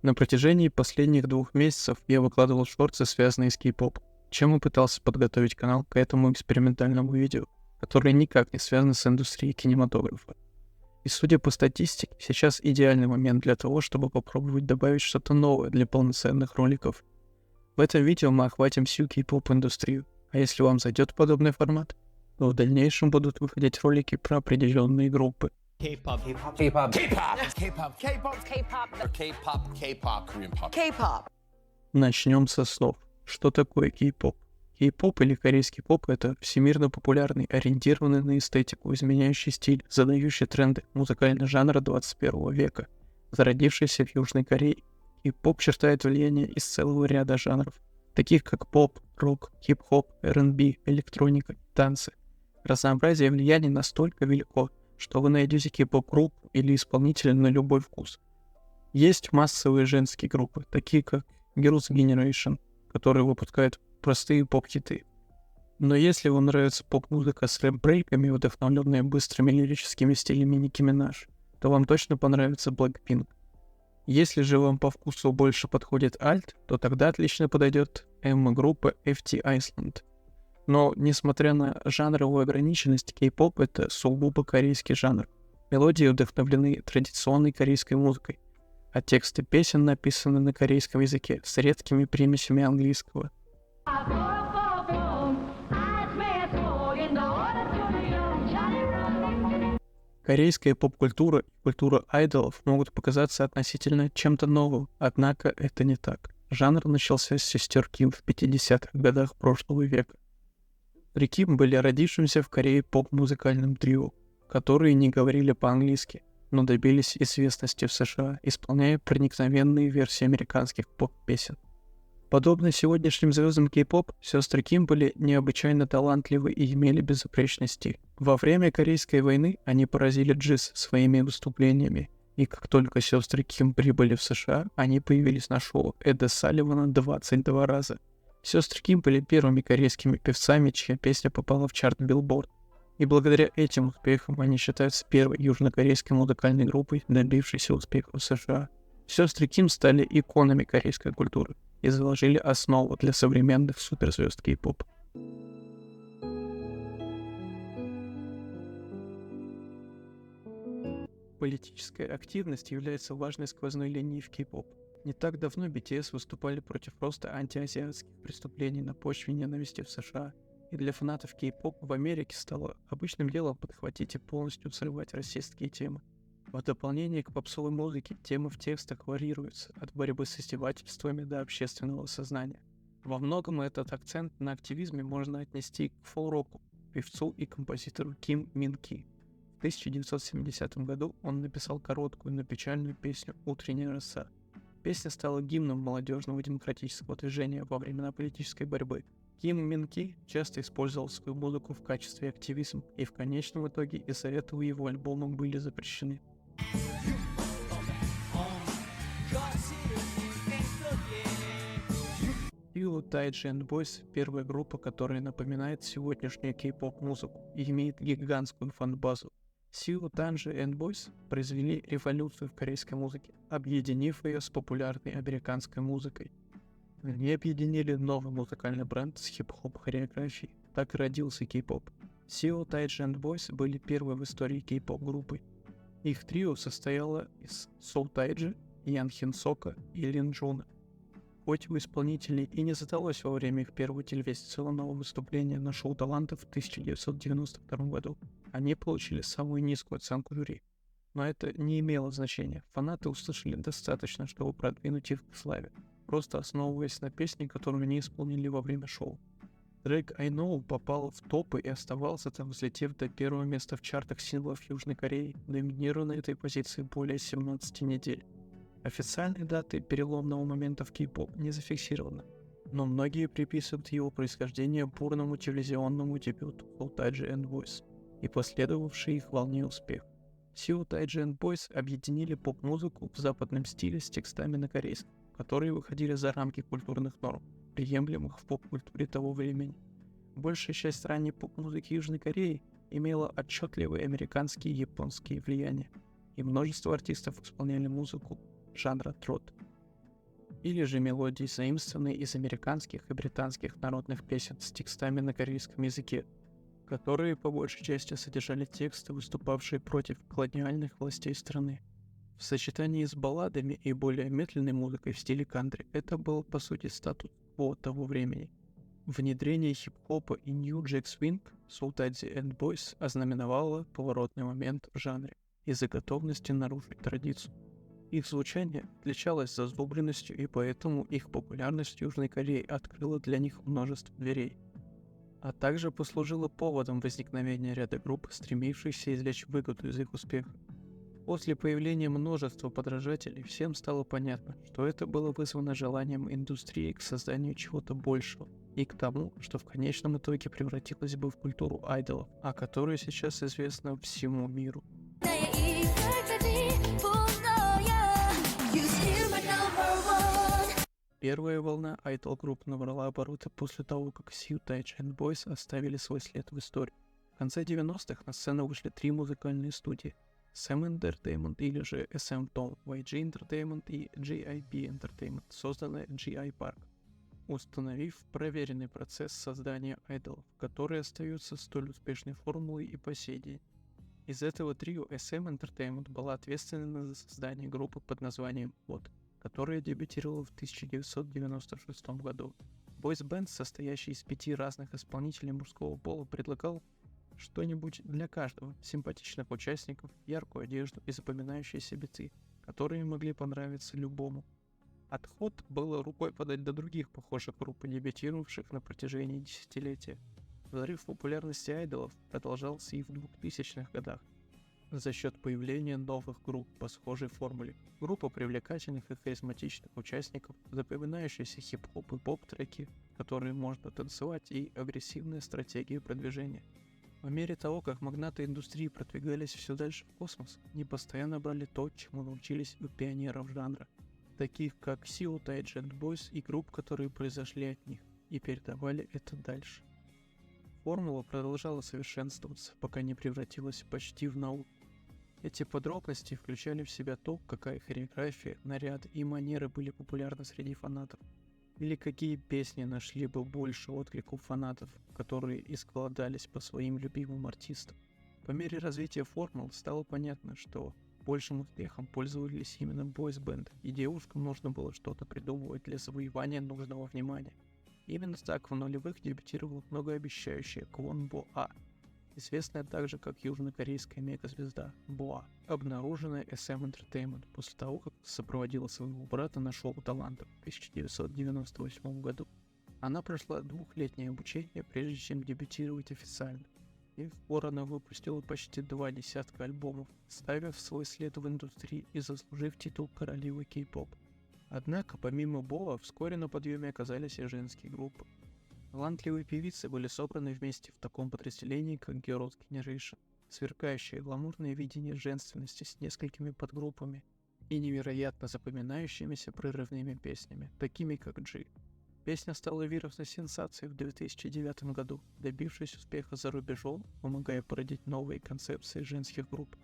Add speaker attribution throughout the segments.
Speaker 1: На протяжении последних 2 месяцев я выкладывал шорты, связанные с кей-поп, чем и пытался подготовить канал к этому экспериментальному видео, которое никак не связано с индустрией кинематографа. И судя по статистике, сейчас идеальный момент для того, чтобы попробовать добавить что-то новое для полноценных роликов. В этом видео мы охватим всю кей-поп индустрию, а если вам зайдет подобный формат, то в дальнейшем будут выходить ролики про определенные группы.
Speaker 2: K-pop, K-pop, K-pop, K-pop, K-pop, K-pop, K-pop, K-pop, Korean pop. K-pop.
Speaker 1: Начнем со слов. Что такое кей-поп? Кей-поп или корейский поп — это всемирно популярный, ориентированный на эстетику, изменяющий стиль, задающий тренды музыкального жанра 21 века, зародившийся в Южной Корее. Кей-поп черпает влияние из целого ряда жанров, таких как поп, рок, хип-хоп, R&B, электроника, танцы. Разнообразие влияний настолько велико, что вы найдете кей-поп-группу или исполнителя на любой вкус. Есть массовые женские группы, такие как Girls' Generation, которые выпускают простые поп-хиты. Но если вам нравится поп-музыка с рэп-брейками, вдохновленная быстрыми лирическими стилями Ники Минаж, то вам точно понравится Blackpink. Если же вам по вкусу больше подходит альт, то тогда отлично подойдет эмо-группа FT Island. Но, несмотря на жанровую ограниченность, кей-поп — это сугубо корейский жанр. Мелодии вдохновлены традиционной корейской музыкой, а тексты песен написаны на корейском языке с редкими примесями английского. Корейская поп-культура и культура айдолов могут показаться относительно чем-то новым, однако это не так. Жанр начался с сестер Ким в 50-х годах прошлого века. Сестры Ким были родившимся в Корее поп-музыкальным трио, которые не говорили по-английски, но добились известности в США, исполняя проникновенные версии американских поп-песен. Подобно сегодняшним звездам кей-поп, сестры Ким были необычайно талантливы и имели безупречный стиль. Во время Корейской войны они поразили джиз своими выступлениями, и как только сестры Ким прибыли в США, они появились на шоу Эда Салливана 22 раза. Сестры Ким были первыми корейскими певцами, чья песня попала в чарт Billboard. И благодаря этим успехам они считаются первой южнокорейской музыкальной группой, добившейся успеха в США. Сестры Ким стали иконами корейской культуры и заложили основу для современных суперзвезд кей-поп. Политическая активность является важной сквозной линией в кей-поп. Не так давно BTS выступали против роста антиазиатских преступлений на почве ненависти в США, и для фанатов кей-поп в Америке стало обычным делом подхватить и полностью срывать расистские темы. В дополнение к попсовой музыке темы в текстах варьируются от борьбы с издевательствами до общественного сознания. Во многом этот акцент на активизме можно отнести к фолк-року, певцу и композитору Ким Мин Ки. В 1970 году он написал короткую, но печальную песню «Утренняя роса». Песня стала гимном молодежного демократического движения во времена политической борьбы. Ким Мин Ки часто использовал свою музыку в качестве активизма, и в конечном итоге из-за этого его альбомы были запрещены. Seo Taiji and Boys — первая группа, которая напоминает сегодняшнюю кей-поп музыку и имеет гигантскую фан-базу. Seo Taiji and Boys произвели революцию в корейской музыке, объединив ее с популярной американской музыкой. Они объединили новый музыкальный бренд с хип-хоп хореографией. Так и родился кей-поп. Seo Taiji and Boys были первой в истории кей-поп группой. Их трио состояло из Соу Тайджи, Ян Хин Сока и Лин Джуна. Хоть у исполнителей и не задалось во время их первого телевизионного выступления на шоу талантов в 1992 году, они получили самую низкую оценку жюри. Но это не имело значения. Фанаты услышали достаточно, чтобы продвинуть их к славе, просто основываясь на песне, которую они исполнили во время шоу. Трек I Know попал в топы и оставался там, взлетев до первого места в чартах синглов Южной Кореи, доминируя на этой позиции более 17 недель. Официальной даты переломного момента в кей-поп не зафиксировано, но многие приписывают его происхождение бурному телевизионному дебюту Seo Taiji and Boys и последовавшей их волне успех. Seo Taiji and Boys объединили поп-музыку в западном стиле с текстами на корейском, которые выходили за рамки культурных норм, приемлемых в поп-культуре того времени. Большая часть ранней поп-музыки Южной Кореи имела отчетливые американские и японские влияния, и множество артистов исполняли музыку жанра трот, или же мелодии, заимствованные из американских и британских народных песен с текстами на корейском языке, которые по большей части содержали тексты, выступавшие против колониальных властей страны. В сочетании с балладами и более медленной музыкой в стиле кантри это был по сути статус-кво того времени. Внедрение хип-хопа и нью-джек свинг Soul Daddy and Boys ознаменовало поворотный момент в жанре из-за готовности нарушить традицию. Их звучание отличалось зазубренностью, и поэтому их популярность в Южной Корее открыла для них множество дверей, а также послужило поводом возникновения ряда групп, стремившихся извлечь выгоду из их успеха. После появления множества подражателей всем стало понятно, что это было вызвано желанием индустрии к созданию чего-то большего и к тому, что в конечном итоге превратилось бы в культуру айдолов, о которой сейчас известно всему миру. Первая волна айдол-групп набрала обороты после того, как Sue Taiji and Boys оставили свой след в истории. В конце 90-х на сцену вышли 3 музыкальные студии: SM Entertainment или же SM Tone, YG Entertainment и GIB Entertainment, созданная GI Park, установив проверенный процесс создания айдолов, который остается столь успешной формулой и по сей день. Из этого трио SM Entertainment была ответственна за создание группы под названием WOT, которая дебютировала в 1996 году. Бойс-бенд, состоящий из 5 разных исполнителей мужского пола, предлагал что-нибудь для каждого: симпатичных участников, яркую одежду и запоминающиеся биты, которые могли понравиться любому. Отход было рукой подать до других похожих групп, дебютировавших на протяжении десятилетия. Взрыв популярности айдолов продолжался и в 2000-х годах за счет появления новых групп по схожей формуле. Группа привлекательных и харизматичных участников, запоминающиеся хип-хоп и поп-треки, которые можно танцевать, и агрессивная стратегия продвижения. По мере того, как магнаты индустрии продвигались все дальше в космос, они постоянно брали то, чему научились у пионеров жанра, таких как Sue Taiji and Boys и групп, которые произошли от них, и передавали это дальше. Формула продолжала совершенствоваться, пока не превратилась почти в науку. Эти подробности включали в себя то, какая хореография, наряд и манеры были популярны среди фанатов, или какие песни нашли бы больше отклик у фанатов, которые изголодались по своим любимым артистам. По мере развития формул стало понятно, что большим успехом пользовались именно бойс-бенды, и девушкам нужно было что-то придумывать для завоевания нужного внимания. Именно так в нулевых дебютировала многообещающая Kwon Bo А, известная также как южнокорейская мегазвезда Боа, обнаруженная SM Entertainment после того, как сопроводила своего брата на шоу талантов в 1998 году. Она прошла 2-летнее обучение, прежде чем дебютировать официально, и в пор она выпустила почти 2 десятка альбомов, ставив свой след в индустрии и заслужив титул королевы кей-поп. Однако, помимо Боа, вскоре на подъеме оказались и женские группы. Талантливые певицы были собраны вместе в таком подразделении, как Girls' Generation, сверкающее гламурное видение женственности с несколькими подгруппами и невероятно запоминающимися прорывными песнями, такими как G. Песня стала вирусной сенсацией в 2009 году, добившись успеха за рубежом, помогая породить новые концепции женских групп,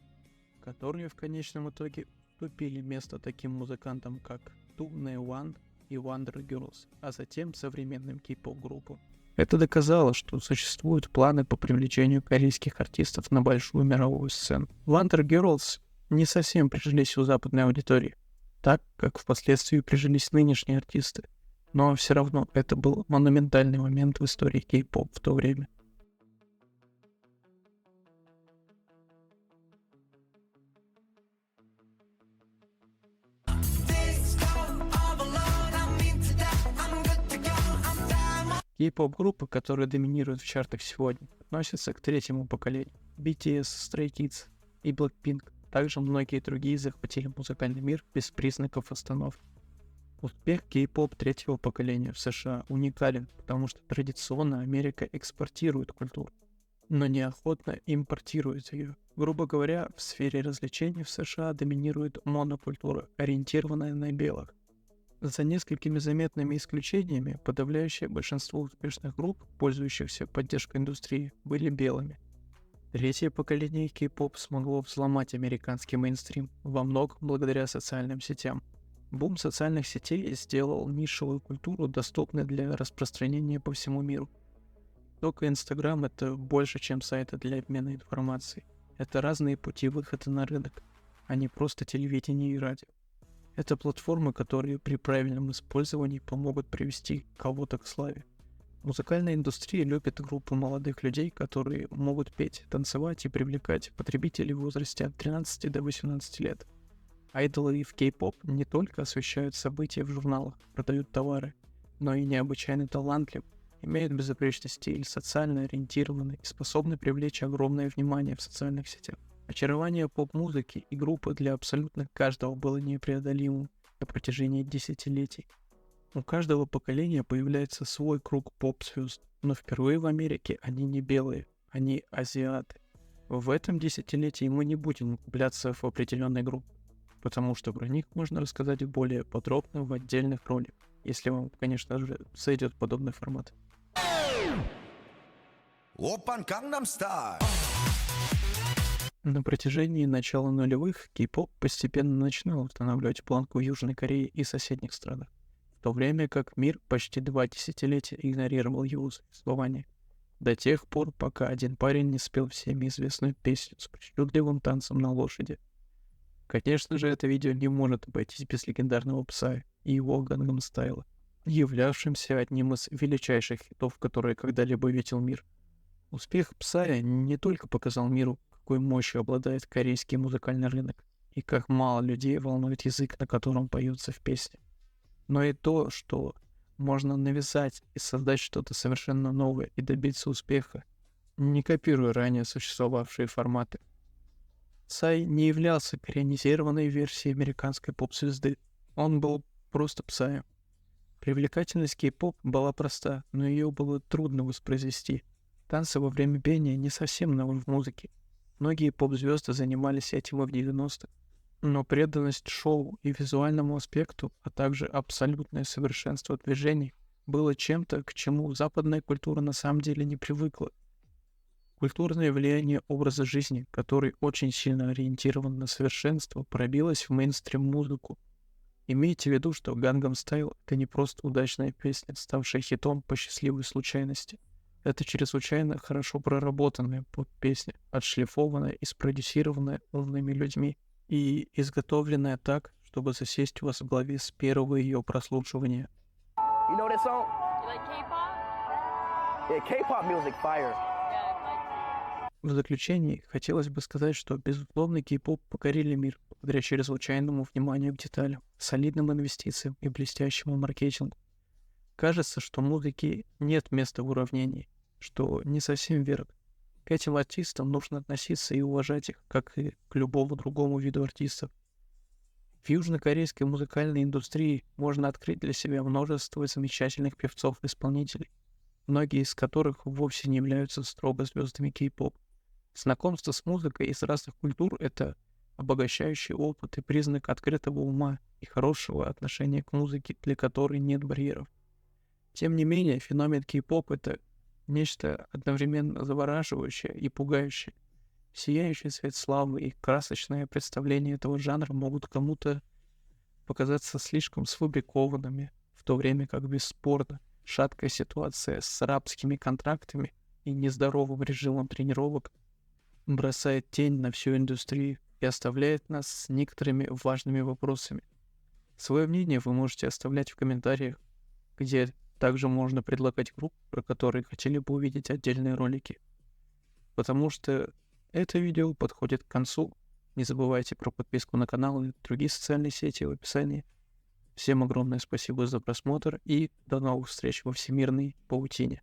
Speaker 1: которые в конечном итоге уступили место таким музыкантам, как 2NE1 и Wonder Girls, а затем современным кей-поп-группам. Это доказало, что существуют планы по привлечению корейских артистов на большую мировую сцену. Wonder Girls не совсем прижились у западной аудитории, так как впоследствии прижились нынешние артисты, но все равно это был монументальный момент в истории кей-поп в то время. Кей-поп-группы, которые доминируют в чартах сегодня, относятся к третьему поколению. BTS, Stray Kids и Blackpink, также многие другие захватили музыкальный мир без признаков остановки. Успех кей-поп третьего поколения в США уникален, потому что традиционно Америка экспортирует культуру, но неохотно импортирует ее. Грубо говоря, в сфере развлечений в США доминирует монокультура, ориентированная на белых. За несколькими заметными исключениями, подавляющее большинство успешных групп, пользующихся поддержкой индустрии, были белыми. Третье поколение кей-поп смогло взломать американский мейнстрим, во многом благодаря социальным сетям. Бум социальных сетей сделал нишевую культуру доступной для распространения по всему миру. Только Инстаграм — это больше, чем сайты для обмена информацией. Это разные пути выхода на рынок, а не просто телевидение и радио. Это платформы, которые при правильном использовании помогут привести кого-то к славе. Музыкальная индустрия любит группы молодых людей, которые могут петь, танцевать и привлекать потребителей в возрасте от 13 до 18 лет. Айдолы в кей-поп не только освещают события в журналах, продают товары, но и необычайно талантливы, имеют безупречный стиль, социально ориентированы и способны привлечь огромное внимание в социальных сетях. Очарование поп-музыки и группы для абсолютно каждого было непреодолимым на протяжении десятилетий. У каждого поколения появляется свой круг поп-звезд, но впервые в Америке они не белые, они азиаты. В этом десятилетии мы не будем углубляться в определенные группы, потому что про них можно рассказать более подробно в отдельных роликах, если вам, конечно же, сойдет подобный формат.
Speaker 2: Опан Gangnam Style.
Speaker 1: На протяжении начала нулевых кей-поп постепенно начинал устанавливать планку в Южной Корее и соседних странах, в то время как мир почти 2 десятилетия игнорировал его существование, до тех пор, пока один парень не спел всеми известную песню с причудливым танцем на лошади. Конечно же, это видео не может обойтись без легендарного Psy и его Gangnam Style, являвшимся одним из величайших хитов, которые когда-либо видел мир. Успех Psy не только показал миру, какой мощью обладает корейский музыкальный рынок, и как мало людей волнует язык, на котором поются в песне, но и то, что можно навязать и создать что-то совершенно новое и добиться успеха, не копируя ранее существовавшие форматы. Psy не являлся корейнизированной версией американской поп-звезды, он был просто Psy. Привлекательность кей-поп была проста, но ее было трудно воспроизвести. Танцы во время пения не совсем новы в музыке. Многие поп-звезды занимались этим и в 90-х. Но преданность шоу и визуальному аспекту, а также абсолютное совершенство движений было чем-то, к чему западная культура на самом деле не привыкла. Культурное влияние образа жизни, который очень сильно ориентирован на совершенство, пробилось в мейнстрим-музыку. Имейте в виду, что Gangnam Style — это не просто удачная песня, ставшая хитом по счастливой случайности. Это чрезвычайно хорошо проработанная поп-песня, отшлифованная и спродюсированная умными людьми и изготовленная так, чтобы засесть у вас в голове с первого ее прослушивания.
Speaker 3: You know that song?
Speaker 4: You like K-pop?
Speaker 3: Yeah, K-pop music fire.
Speaker 4: Yeah, I like
Speaker 1: В заключении хотелось бы сказать, что, безусловно, кей-поп покорили мир благодаря чрезвычайному вниманию к деталям, солидным инвестициям и блестящему маркетингу. Кажется, что музыке нет места в уравнении, что не совсем верно. К этим артистам нужно относиться и уважать их, как и к любому другому виду артистов. В южнокорейской музыкальной индустрии можно открыть для себя множество замечательных певцов-исполнителей, многие из которых вовсе не являются строго звездами кей-поп. Знакомство с музыкой из разных культур — это обогащающий опыт и признак открытого ума и хорошего отношения к музыке, для которой нет барьеров. Тем не менее, феномен кей-поп — это нечто одновременно завораживающее и пугающее. Сияющий свет славы и красочное представление этого жанра могут кому-то показаться слишком сфабрикованными, в то время как бесспорно шаткая ситуация с рабскими контрактами и нездоровым режимом тренировок бросает тень на всю индустрию и оставляет нас с некоторыми важными вопросами. Свое мнение вы можете оставлять в комментариях, где также можно предлагать группы, про которые хотели бы увидеть отдельные ролики. Потому что это видео подходит к концу. Не забывайте про подписку на канал и другие социальные сети в описании. Всем огромное спасибо за просмотр и до новых встреч во всемирной паутине.